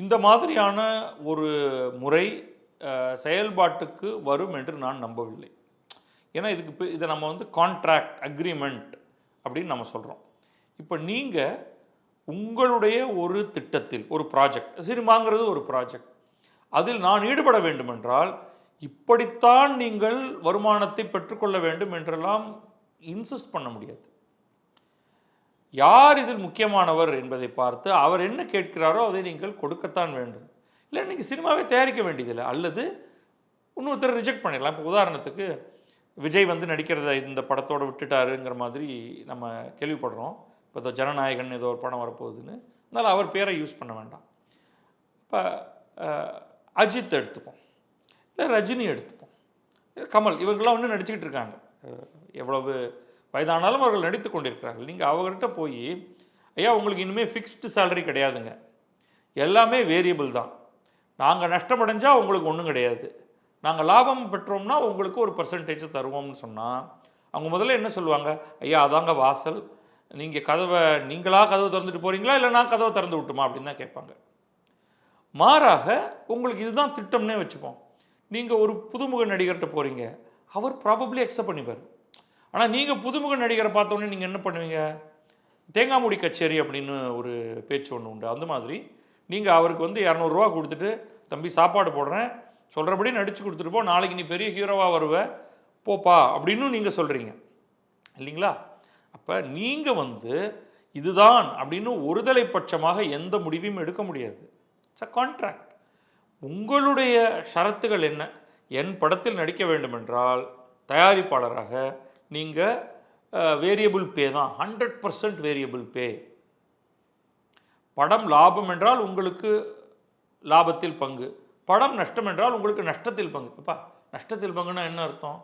இந்த மாதிரியான ஒரு முறை செயல்பாட்டுக்கு வரும் என்று நான் நம்பவில்லை. ஏன்னா இதுக்கு இதை நம்ம வந்து கான்ட்ராக்ட் அக்ரிமெண்ட் அப்படின்னு நம்ம சொல்கிறோம். இப்போ நீங்கள் உங்களுடைய ஒரு திட்டத்தில் ஒரு ப்ராஜெக்ட், சினிமாங்கிறது ஒரு ப்ராஜெக்ட், அதில் நான் ஈடுபட வேண்டுமென்றால் இப்படித்தான் நீங்கள் வருமானத்தை பெற்றுக்கொள்ள வேண்டும் என்றெல்லாம் இன்சிஸ்ட் பண்ண முடியாது. யார் இதில் முக்கியமானவர் என்பதை பார்த்து அவர் என்ன கேட்கிறாரோ அதை நீங்கள் கொடுக்கத்தான் வேண்டும். இல்லை நீங்கள் சினிமாவே தயாரிக்க வேண்டியதில்லை. அல்லது இன்னொருத்தர் ரிஜெக்ட் பண்ணிடலாம். இப்போ உதாரணத்துக்கு விஜய் வந்து நடிக்கிறத இந்த படத்தோடு விட்டுட்டாருங்கிற மாதிரி நம்ம கேள்விப்படுறோம். இப்போ இந்த ஜனநாயகன் ஏதோ ஒரு படம் வரப்போகுதுன்னு, அதனால் அவர் பேரை யூஸ் பண்ண வேண்டாம். இப்போ அஜித் எடுத்துப்போம், இல்லை ரஜினி எடுத்துப்போம், கமல், இவங்கெல்லாம் ஒன்று நடிச்சுக்கிட்டு இருக்காங்க. எவ்வளவு வயதானாலும் அவர்கள் நடித்து கொண்டிருக்கிறார்கள். நீங்கள் அவர்கிட்ட போய், ஐயா உங்களுக்கு இனிமேல் ஃபிக்ஸ்டு சேலரி கிடையாதுங்க, எல்லாமே வேரியபிள் தான், நாங்கள் நஷ்டமடைஞ்சால் உங்களுக்கு ஒன்றும் கிடையாது, நாங்கள் லாபம் பெற்றோம்னா உங்களுக்கு ஒரு பர்சன்டேஜ் தருவோம்னு சொன்னால் அவங்க முதல்ல என்ன சொல்லுவாங்க? ஐயா அதாங்க வாசல், நீங்கள் நீங்களாக கதவை திறந்துட்டு போகிறீங்களா இல்லை நான் கதவை திறந்து விட்டுமா அப்படின்னு தான் கேட்பாங்க. மாறாக உங்களுக்கு இதுதான் திட்டம்னே வச்சுப்போம். நீங்கள் ஒரு புதுமுக நடிகர்கிட்ட போகிறீங்க, அவர் ப்ராபப்ளி அக்செப்ட் பண்ணிப்பார். ஆனால் நீங்கள் புதுமுக நடிகரை பார்த்தோன்னே நீங்கள் என்ன பண்ணுவீங்க? தேங்காய் மூடி கச்சேரி அப்படின்னு ஒரு பேச்சு ஒன்று உண்டு. அந்த மாதிரி நீங்கள் அவருக்கு வந்து 200 ரூபா கொடுத்துட்டு, தம்பி சாப்பாடு போடுறேன், சொல்கிறபடி நடித்து கொடுத்துட்டு போ, நாளைக்கு நீ பெரிய ஹீரோவாக வருவ, போப்பா அப்படின்னு நீங்கள் சொல்கிறீங்க இல்லைங்களா? அப்போ நீங்கள் வந்து இதுதான் அப்படின்னு ஒருதலை பட்சமாக எந்த முடிவையும் எடுக்க முடியாது. It's a contract. உங்களுடைய ஷரத்துகள் என்ன? என் படத்தில் நடிக்க வேண்டுமென்றால் தயாரிப்பாளராக நீங்கள் வேரியபிள் பே தான், 100% வேரியபிள் பே. படம் லாபம் என்றால் உங்களுக்கு லாபத்தில் பங்கு, படம் நஷ்டம் என்றால் உங்களுக்கு நஷ்டத்தில் பங்கு. அப்பா நஷ்டத்தில் பங்குன்னா என்ன அர்த்தம்?